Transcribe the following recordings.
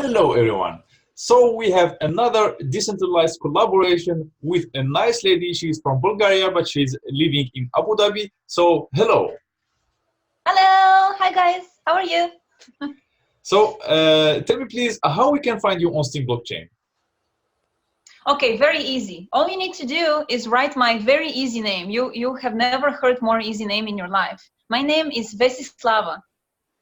Hello everyone. So we have another decentralized collaboration with a nice lady. She's from Bulgaria, but she's living in Abu Dhabi. So hello. Hello. Hi guys. How are you? So tell me please how we can find you on Steem blockchain. Okay, very easy. All you need to do is write my very easy name. You have never heard more easy name in your life. My name is Vesislava.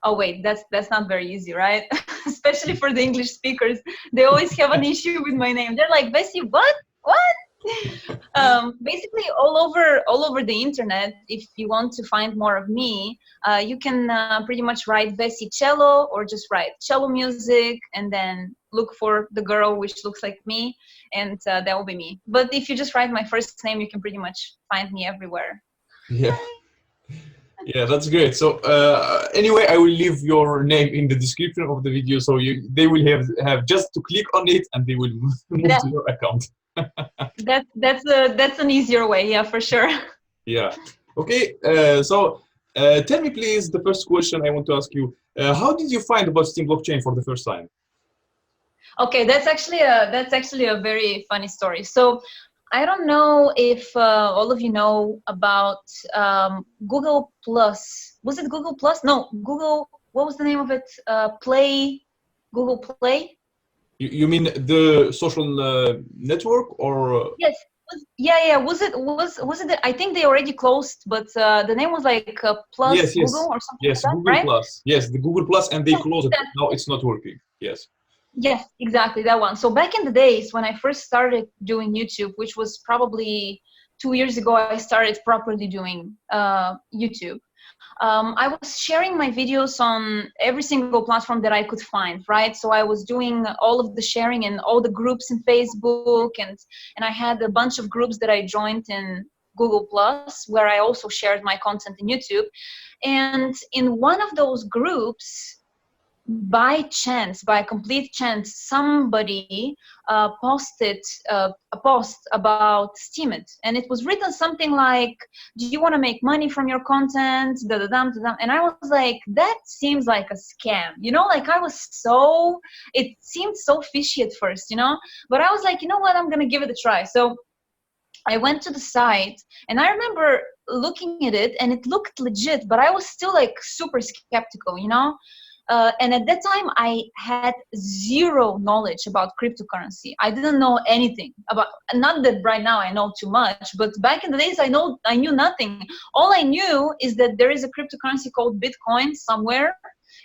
Oh wait, that's not very easy, right? Especially for the English speakers, they always have an issue with my name. They're like, Vesi, what? Basically, all over the internet, if you want to find more of me, you can pretty much write Vesi cello or just write cello music, and then look for the girl which looks like me, and that will be me. But if you just write my first name, you can pretty much find me everywhere. Yeah. Yeah, that's great. So anyway, I will leave your name in the description of the video, so they will have just to click on it and they will move to your account. That's an easier way, yeah, for sure. Yeah. Okay. So tell me, please, the first question I want to ask you: how did you find about Steem blockchain for the first time? Okay, that's actually a very funny story. So I don't know if all of you know about Google Plus. Was it Google Plus? No, Google. What was the name of it? Google Play. You mean the social network or? Yes. Yeah. Was it? I think they already closed, but the name was like Plus Yes. Google or something Yes, like that, Google right? Plus. Yes, the Google Plus, and they closed it. Now it's not working. Yes. Yes, exactly, that one. So back in the days when I first started doing YouTube, which was probably 2 years ago, I started properly doing YouTube. I was sharing my videos on every single platform that I could find, right? So I was doing all of the sharing in all the groups in Facebook, and I had a bunch of groups that I joined in Google Plus, where I also shared my content in YouTube. And in one of those groups, by chance, by complete chance, somebody posted a post about Steemit, and it was written something like, do you want to make money from your content, and I was like, that seems like a scam, you know, like it seemed so fishy at first, you know, but I was like, you know what, I'm gonna give it a try. So I went to the site, and I remember looking at it, and it looked legit, but I was still like super skeptical, you know. And at that time, I had zero knowledge about cryptocurrency. I didn't know anything about, not that right now I know too much, but back in the days, I knew nothing. All I knew is that there is a cryptocurrency called Bitcoin somewhere,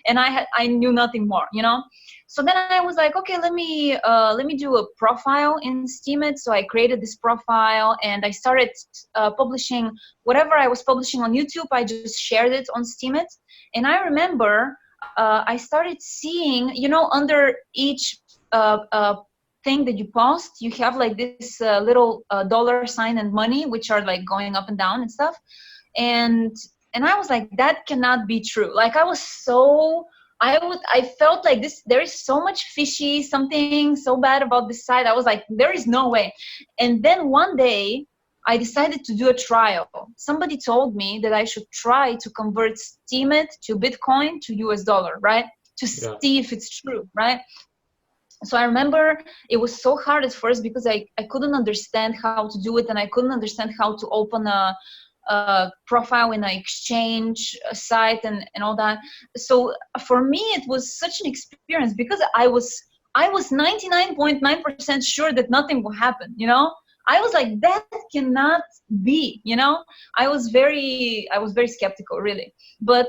and I knew nothing more, you know. So then I was like, okay, let me do a profile in Steemit. So I created this profile, and I started publishing whatever I was publishing on YouTube. I just shared it on Steemit, and I remember I started seeing, you know, under each thing that you post, you have like this little dollar sign and money, which are like going up and down and stuff. And I was like, that cannot be true. Like I felt like there is so much fishy, something so bad about this site. I was like, there is no way. And then one day, I decided to do a trial. Somebody told me that I should try to convert Steemit to Bitcoin to US dollar, right? To see if it's true, right? So I remember it was so hard at first because I couldn't understand how to do it, and I couldn't understand how to open a profile in an exchange site and all that. So for me, it was such an experience because I was 99.9% sure that nothing will happen, you know? I was like, that cannot be, you know. I was very skeptical, really. But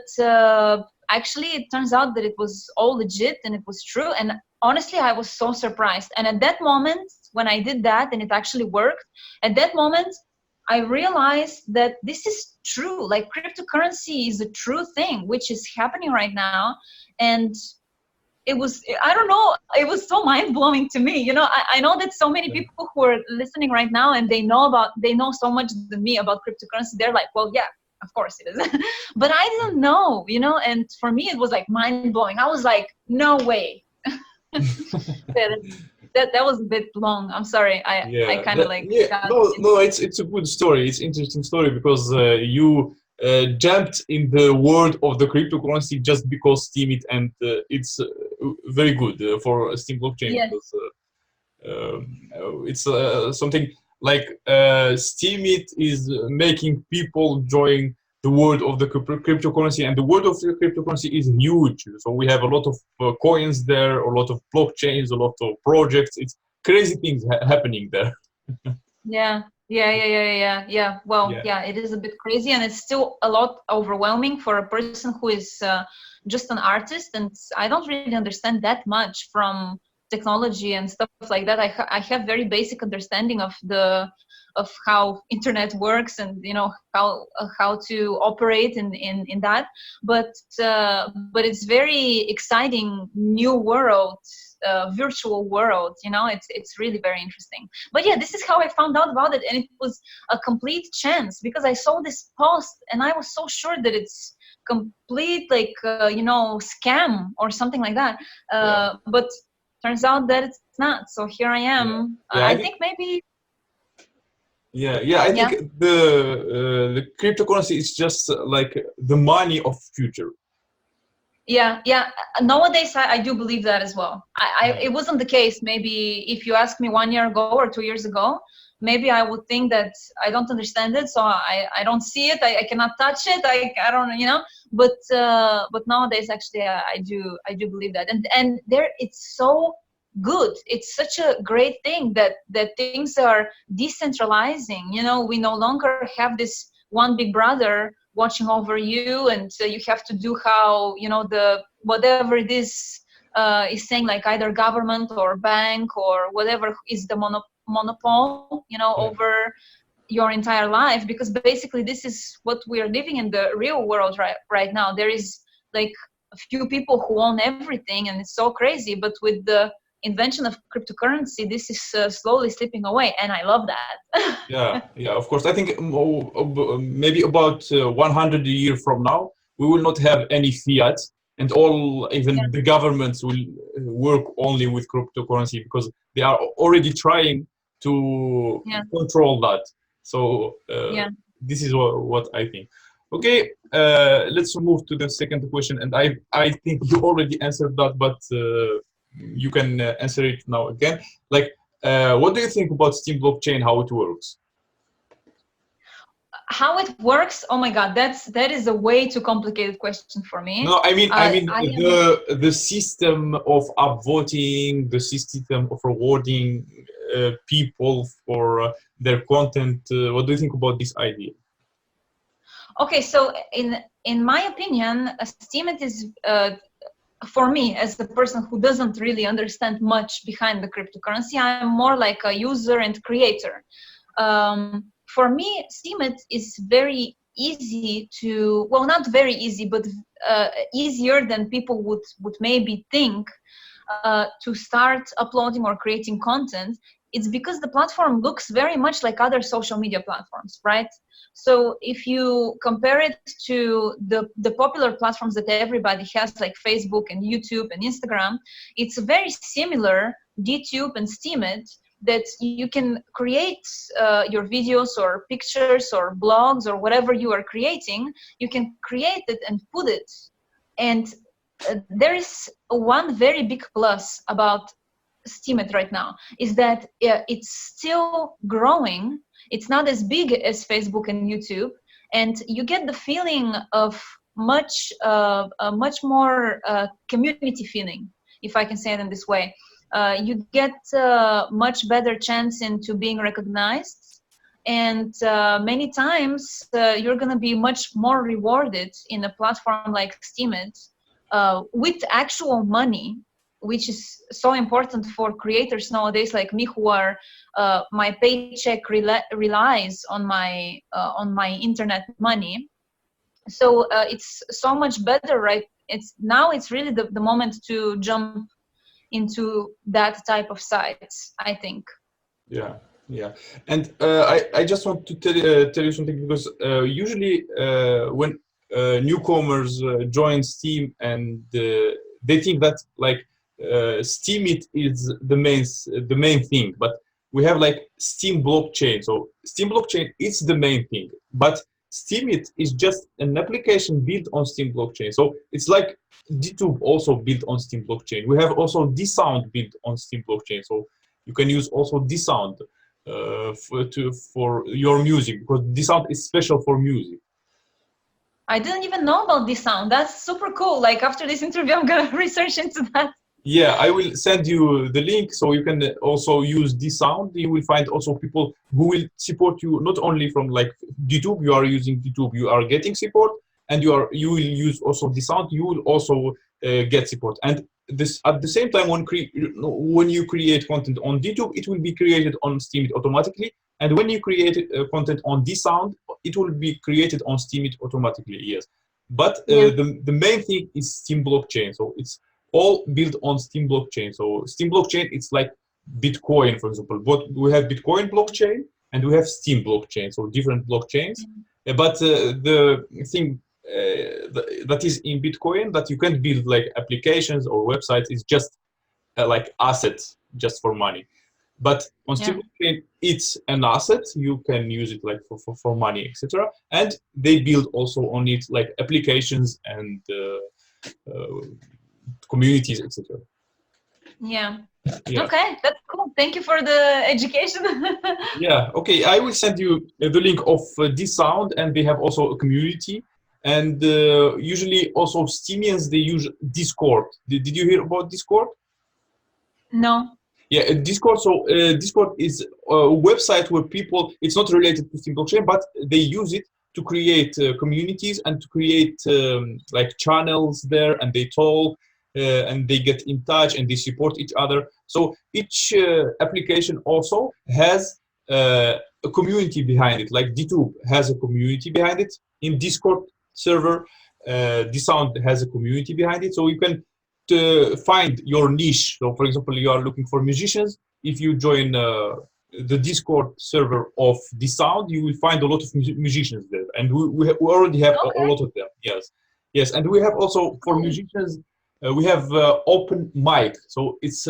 actually, it turns out that it was all legit and it was true. And honestly, I was so surprised. And at that moment, when I did that and it actually worked, at that moment, I realized that this is true. Like, cryptocurrency is a true thing, which is happening right now. And it was, I don't know, it was so mind-blowing to me, you know. I know that so many people who are listening right now, and they know so much than me about cryptocurrency. They're like, well, yeah, of course it is. But I didn't know, you know, and for me it was like mind-blowing. I was like, no way. That was a bit long. I'm sorry. I kind of like. Yeah. No, it's a good story. It's an interesting story because you jumped in the world of the cryptocurrency just because Steemit, and it's very good for Steam blockchain, Yes. because it's something like Steam it is making people join the world of the cryptocurrency, and the world of the cryptocurrency is huge. So we have a lot of coins there, a lot of blockchains, a lot of projects. It's crazy things happening there. Yeah. Well, yeah, it is a bit crazy, and it's still a lot overwhelming for a person who is just an artist, and I don't really understand that much from technology and stuff like that. I have very basic understanding of how internet works, and how to operate in that, but it's very exciting new world, virtual world. It's really very interesting. But yeah, this is how I found out about it, and it was a complete chance, because I saw this post and I was so sure that it's complete, like scam or something like that, but turns out that it's not. So here I am. I think maybe. I think the cryptocurrency is just like the money of future. Yeah. Nowadays, I do believe that as well. It wasn't the case. Maybe if you asked me 1 year ago or 2 years ago, maybe I would think that I don't understand it, so I don't see it. I cannot touch it. I don't, But nowadays, actually, I do believe that. And there, it's so good. It's such a great thing that things are decentralizing. We no longer have this one big brother watching over you, and you have to do how the whatever it is saying, like either government or bank or whatever is the monopole over your entire life, because basically this is what we are living in the real world right now. There is like a few people who own everything, and it's so crazy, but with the invention of cryptocurrency, this is slowly slipping away, and I love that. yeah, of course. I think maybe about 100 years from now, we will not have any fiat, and even the governments will work only with cryptocurrency, because they are already trying to control that. So this is what I think. Okay, let's move to the second question, and I think you already answered that, but you can answer it now again. Like, what do you think about Steam blockchain? How it works? How it works? Oh my God, that is a way too complicated question for me. No, I mean the system of upvoting, the system of rewarding people for their content. What do you think about this idea? Okay, so in my opinion, Steam is. For me, as a person who doesn't really understand much behind the cryptocurrency, I'm more like a user and creator. For me, Steemit is very easy to, well, not very easy, but easier than people would maybe think to start uploading or creating content. It's because the platform looks very much like other social media platforms, right? So if you compare it to the popular platforms that everybody has, like Facebook and YouTube and Instagram, it's very similar, Dtube and Steemit, that you can create your videos or pictures or blogs or whatever you are creating. You can create it and put it. And there is one very big plus about Steemit right now, is that it's still growing. It's not as big as Facebook and YouTube, and you get the feeling of much more community feeling, if I can say it in this way. You get much better chance into being recognized, and many times you're going to be much more rewarded in a platform like Steemit with actual money, which is so important for creators nowadays like me, who are my paycheck relies on my internet money. So it's so much better, right? It's really the moment to jump into that type of sites, I think. Yeah, and I just want to tell you something, because usually when newcomers join Steam, and they think that like Steemit is the main thing, but we have like Steam blockchain. So Steam blockchain is the main thing, but Steemit is just an application built on Steem blockchain. So it's like Dtube also built on Steem blockchain. We have also Dsound built on Steem blockchain. So you can use also Dsound for your music, because Dsound is special for music. I didn't even know about this sound. That's super cool. Like after this interview, I'm gonna research into that. Yeah, I will send you the link so you can also use Dsound. You will find also people who will support you, not only from like Dtube, you are using Dtube, you are getting support, and you will use also Dsound, you will also get support. And this at the same time, when you create content on Dtube, it will be created on Steemit automatically. And when you create content on Dsound, it will be created on Steemit automatically, yes. But the main thing is Steem blockchain. So it's all built on Steem blockchain. So Steem blockchain, it's like Bitcoin, for example. But we have Bitcoin blockchain and we have Steem blockchain, so different blockchains. But the thing that is in Bitcoin that you can build like applications or websites is just like assets just for money. But on Steem blockchain, it's an asset. You can use it like for money, etc. And they build also on it like applications and communities, etc. Yeah. Okay, that's cool. Thank you for the education. Yeah. Okay, I will send you the link of Dsound, and they have also a community. And usually also Steemians, they use Discord. Did you hear about Discord? No. Yeah, Discord. So Discord is a website where people, it's not related to Steem blockchain, but they use it to create communities and to create like channels there, and they talk and they get in touch and they support each other. So each application also has a community behind it. Like Dtube has a community behind it. In Discord server, Dsound has a community behind it. So you can find your niche. So for example, you are looking for musicians. If you join the Discord server of Dsound, you will find a lot of musicians there, and we already have a lot of them. Yes, and we have also for musicians, we have open mic. So it's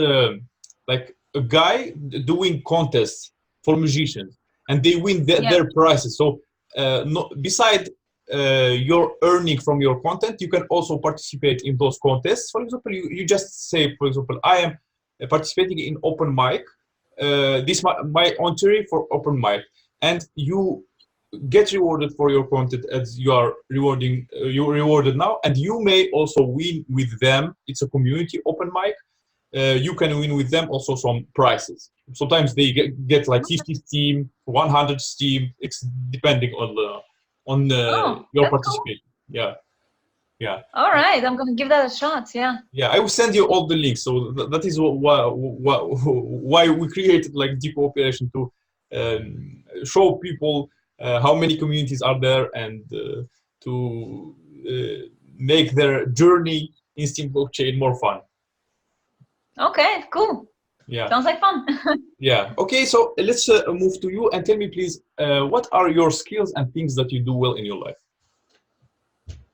like a guy doing contests for musicians, and they win their prizes. So beside your earning from your content, you can also participate in those contests. For example, you just say, for example, I am participating in open mic. This my entry for open mic, and you get rewarded for your content as you are rewarding. You're rewarded now, and you may also win with them. It's a community open mic. You can win with them also some prizes. Sometimes they get like 50 Steem, 100 Steem. It's depending on your participation. Cool. Yeah. All right, I'm gonna give that a shot. Yeah. Yeah, I will send you all the links. So that is why we created like DCooperation, to show people how many communities are there, and to make their journey in Steem blockchain more fun. Okay, cool. Yeah. Sounds like fun. Yeah. Okay, so let's move to you, and tell me please, what are your skills and things that you do well in your life?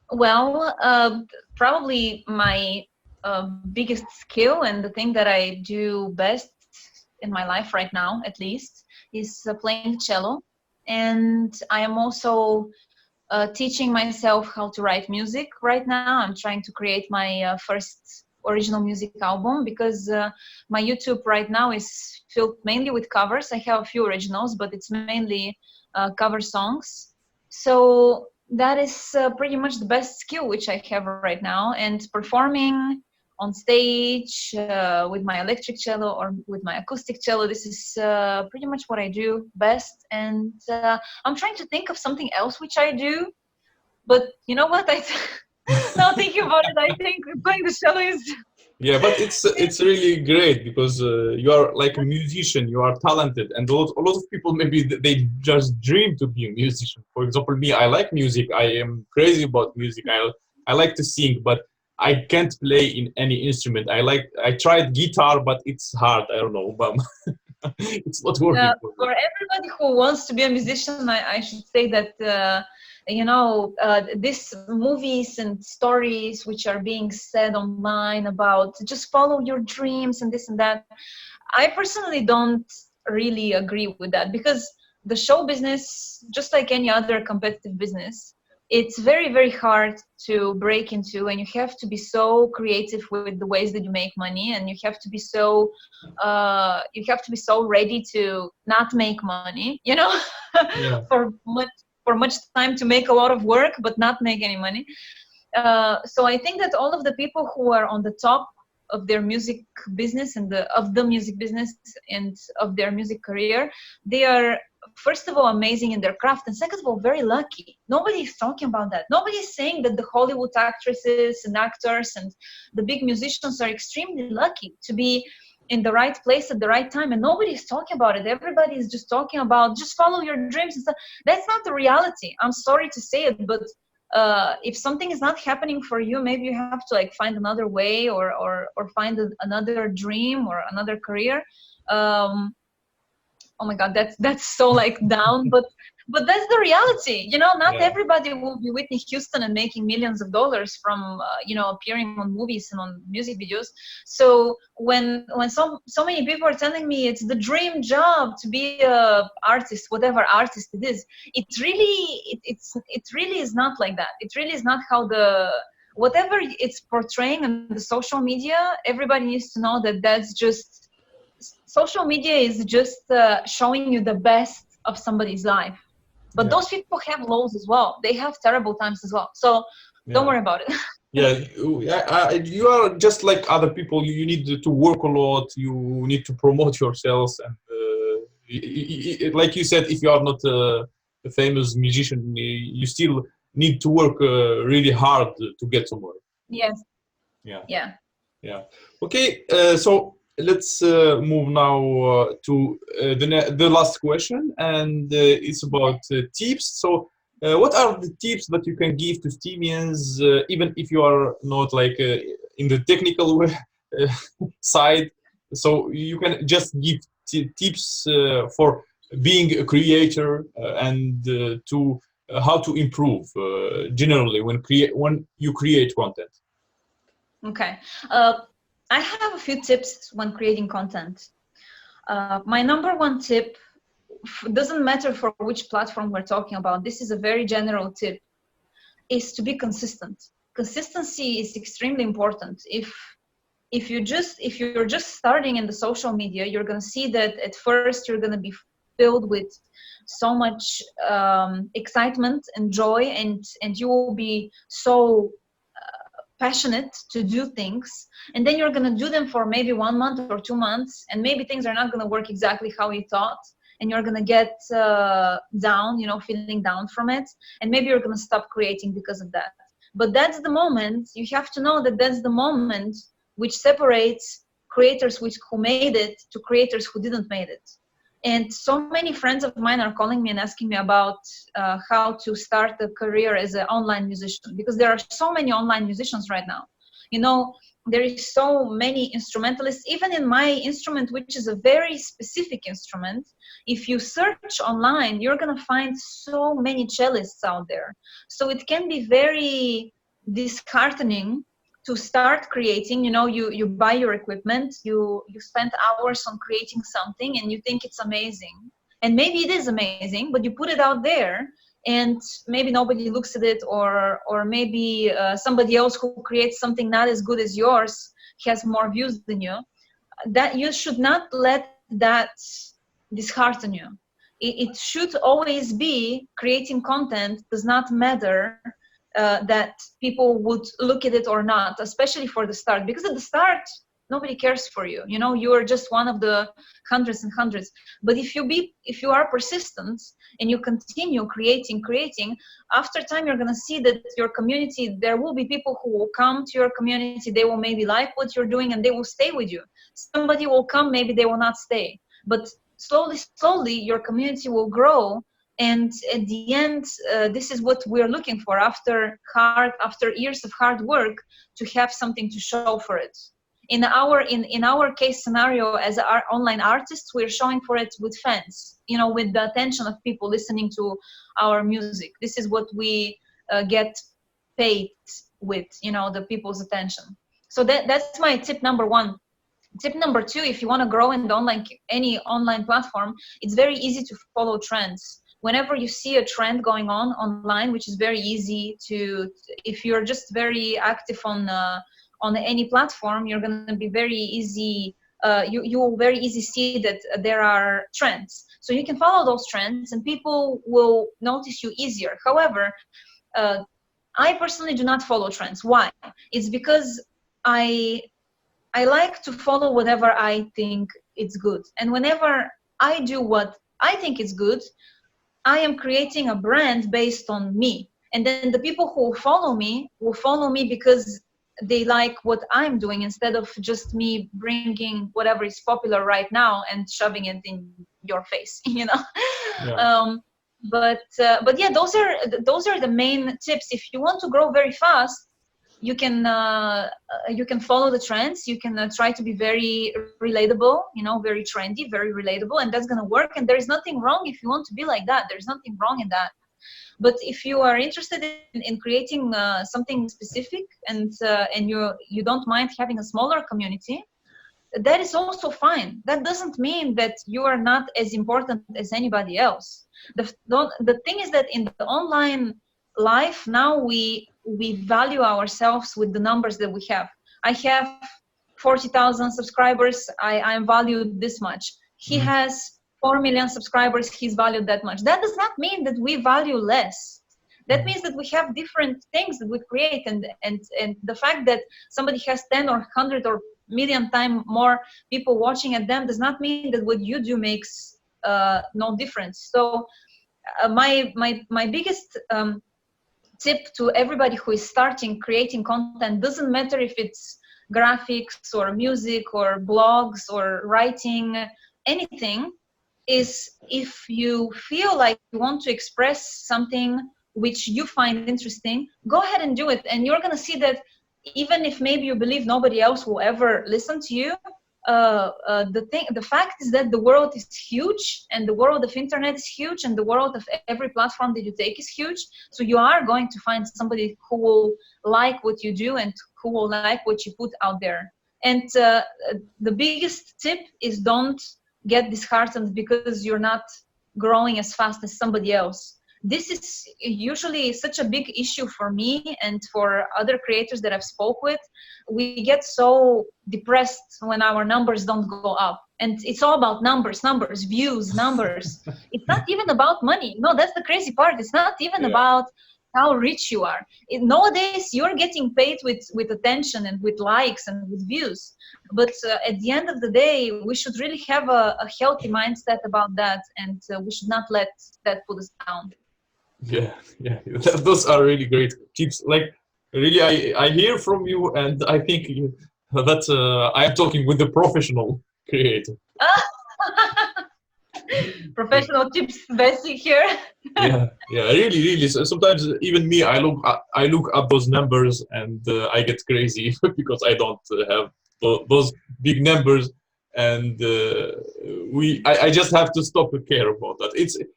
Well, probably my biggest skill and the thing that I do best in my life right now, at least, is playing cello. And I am also teaching myself how to write music right now. I'm trying to create my first original music album, because my YouTube right now is filled mainly with covers. I have a few originals, but it's mainly cover songs. So that is pretty much the best skill which I have right now. And performing on stage with my electric cello or with my acoustic cello, this is pretty much what I do best. And I'm trying to think of something else which I do, but you know what, now thinking about it, I think playing the cello is... Yeah, but it's really great, because you are like a musician, you are talented, and a lot of people, maybe they just dream to be a musician. For example, me, I like music, I am crazy about music, I like to sing, but I can't play in any instrument. I tried guitar, but it's hard, I don't know, but it's not working. For everybody who wants to be a musician, I should say that you know, these movies and stories which are being said online about just follow your dreams and this and that, I personally don't really agree with that, because the show business, just like any other competitive business, it's very, very hard to break into, and you have to be so creative with the ways that you make money, and you have to be so ready to not make money, you know, Yeah. for much time, to make a lot of work but not make any money. So I think that all of the people who are on the top of their music business and of the music business and of their music career, they are, first of all, amazing in their craft, and second of all, very lucky. Nobody is talking about that. Nobody is saying that the Hollywood actresses and actors and the big musicians are extremely lucky to be in the right place at the right time, and nobody is talking about it. Everybody is just talking about just follow your dreams and stuff. That's not the reality. I'm sorry to say it, but if something is not happening for you, maybe you have to like find another way, or find another dream or another career. Oh my God, that's so like down, but that's the reality. You know, not Yeah. everybody will be Whitney Houston and making millions of dollars from you know, appearing on movies and on music videos. So when so many people are telling me it's the dream job to be a artist, whatever artist it is, it really is not like that. It really is not how whatever it's portraying on the social media. Everybody needs to know that that's just, social media is just showing you the best of somebody's life, but Yeah. those people have lows as well. They have terrible times as well, so don't Yeah. worry about it. Yeah, you are just like other people. You need to work a lot. You need to promote yourselves, and like you said, if you are not a famous musician, you still need to work really hard to get somewhere. Yes. Yeah. Yeah. Yeah. Okay. So let's move now to the last question, and it's about tips. So, what are the tips that you can give to Steamians, even if you are not like in the technical side? So you can just give tips for being a creator and to how to improve generally when you create content. Okay. I have a few tips when creating content. My number one tip, doesn't matter for which platform we're talking about, this is a very general tip, is to be consistent. Consistency is extremely important. If you're just starting in the social media, you're going to see that at first you're going to be filled with so much excitement and joy, and you will be so passionate to do things, and then you're going to do them for maybe 1 month or 2 months, and maybe things are not going to work exactly how you thought, and you're going to get down, you know, feeling down from it, and maybe you're going to stop creating because of that. But that's the moment, you have to know that that's the moment which separates creators who made it to creators who didn't made it. And so many friends of mine are calling me and asking me about how to start a career as an online musician, because there are so many online musicians right now. You know, there is so many instrumentalists, even in my instrument, which is a very specific instrument. If you search online, you're going to find so many cellists out there. So it can be very disheartening to start creating. You know, you buy your equipment, you spend hours on creating something, and you think it's amazing, and maybe it is amazing, but you put it out there and maybe nobody looks at it, or maybe somebody else who creates something not as good as yours has more views than you. That you should not let that dishearten you. It should always be, creating content does not matter that people would look at it or not, especially for the start, because at the start nobody cares for you. You know, you are just one of the hundreds and hundreds. But if you are persistent and you continue creating, after time you're going to see that your community, there will be people who will come to your community, they will maybe like what you're doing and they will stay with you. Somebody will come, maybe they will not stay, but slowly your community will grow. And at the end, this is what we're looking for after years of hard work, to have something to show for it. In our case scenario, as our online artists, we're showing for it with fans, you know, with the attention of people listening to our music. This is what we get paid with, you know, the people's attention. So that's my tip number one. Tip number 2, if you want to grow in the any online platform, it's very easy to follow trends. Whenever you see a trend going on online, which is very easy to, if you're just very active on any platform, you're going to be very easy. You will very easy see that there are trends. So you can follow those trends, and people will notice you easier. However, I personally do not follow trends. Why? It's because I like to follow whatever I think it's good. And whenever I do what I think is good, I am creating a brand based on me. And then the people who will follow me because they like what I'm doing, instead of just me bringing whatever is popular right now and shoving it in your face, you know? Yeah. But yeah, those are the main tips. If you want to grow very fast, you can follow the trends. You can try to be very relatable, you know, very trendy, very relatable, and that's gonna work. And there's nothing wrong if you want to be like that. There's nothing wrong in that. But if you are interested in creating something specific, and you don't mind having a smaller community, that is also fine. That doesn't mean that you are not as important as anybody else. The thing is that in the online life now, we value ourselves with the numbers that we have. I have 40,000 subscribers. I'm valued this much. He has 4 million subscribers. He's valued that much. That does not mean that we value less. That means that we have different things that we create, and the fact that somebody has 10 or 100 or million times more people watching at them does not mean that what you do makes no difference. So my biggest tip to everybody who is starting creating content, doesn't matter if it's graphics or music or blogs or writing, anything, is if you feel like you want to express something which you find interesting, go ahead and do it. And you're going to see that even if maybe you believe nobody else will ever listen to you, the fact is that the world is huge, and the world of internet is huge, and the world of every platform that you take is huge. So you are going to find somebody who will like what you do and who will like what you put out there. And the biggest tip is, don't get disheartened because you're not growing as fast as somebody else. This is usually such a big issue for me and for other creators that I've spoke with. We get so depressed when our numbers don't go up, and it's all about numbers, views, numbers. It's not even about money. No, that's the crazy part. It's not even about how rich you are. Nowadays, you're getting paid with attention and with likes and with views. But at the end of the day, we should really have a healthy mindset about that, and we should not let that put us down. Yeah, those are really great tips. Like, really, I hear from you, and I think that I am talking with the professional creator. Professional tips, Bessie here. Yeah, really. So sometimes even me, I look at those numbers, and I get crazy because I don't have those big numbers, and I just have to stop and care about that.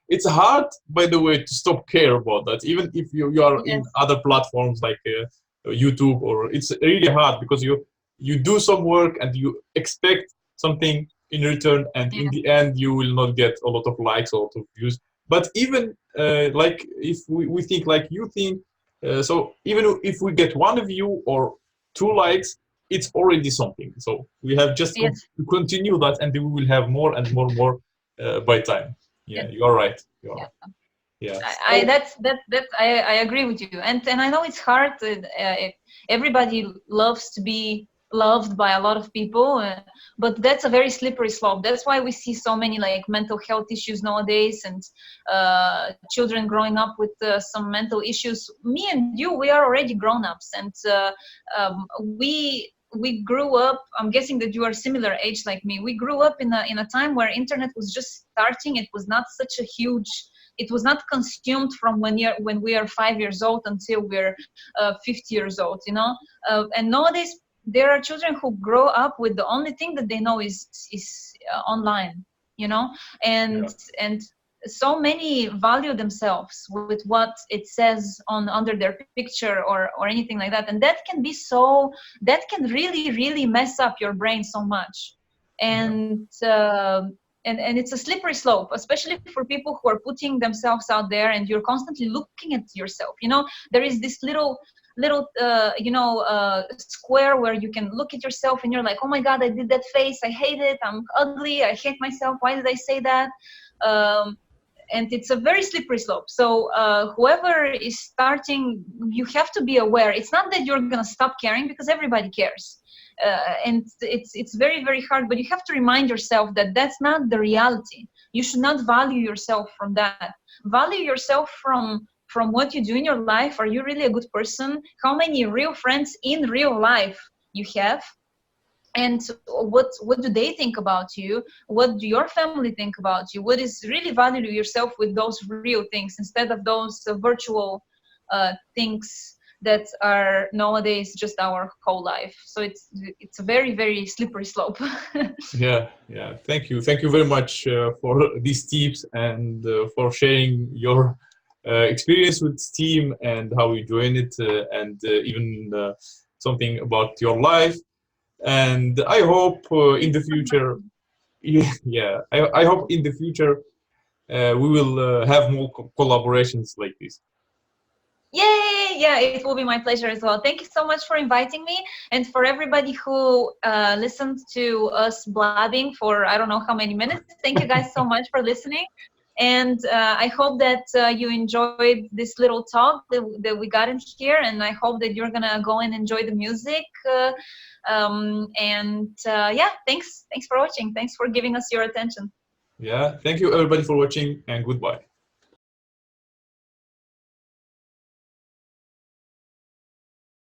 It's hard, by the way, to stop care about that, even if you are in other platforms like YouTube, or it's really hard because you do some work and you expect something in return, and in the end you will not get a lot of likes, a lot of views. But even like if we think like you think, so even if we get one view or 2 likes, it's already something. So we have just to continue that, and we will have more and more by time. Yeah, you're right. Yeah. I agree with you, and I know it's hard. Everybody loves to be loved by a lot of people, but that's a very slippery slope. That's why we see so many like mental health issues nowadays, and children growing up with some mental issues. Me and you, we are already grown-ups, and we grew up. I'm guessing that you are similar age like me. We grew up in a time where internet was just starting. It was not such a huge. It was not consumed from when we are 5 years old until we're 50 years old. You know, and nowadays there are children who grow up with the only thing that they know is online. You know, and so many value themselves with what it says on under their picture or anything like that, and that can be so, that can really mess up your brain so much. And and it's a slippery slope, especially for people who are putting themselves out there and you're constantly looking at yourself. You know, there is this little square where you can look at yourself and you're like, oh my god, I did that face, I hate it, I'm ugly, I hate myself, why did I say that? And it's a very slippery slope. So whoever is starting, you have to be aware. It's not that you're gonna stop caring, because everybody cares. And it's very hard, but you have to remind yourself that that's not the reality. You should not value yourself from that. Value yourself from what you do in your life. Are you really a good person? How many real friends in real life you have? And what do they think about you? What do your family think about you? What is really value yourself with those real things, instead of those virtual things that are nowadays just our whole life. So it's a very slippery slope. Yeah. Thank you very much for these tips and for sharing your experience with Steam and how you join it, and even something about your life. And I hope in the future, I hope in the future we will have more collaborations like this. Yay! Yeah, it will be my pleasure as well. Thank you so much for inviting me, and for everybody who listened to us blabbing for I don't know how many minutes. Thank you guys so much for listening, and I hope that you enjoyed this little talk that we got in here, and I hope that you're gonna go and enjoy the music. Yeah, thanks for watching. Thanks for giving us your attention. Yeah, thank you everybody for watching, and goodbye.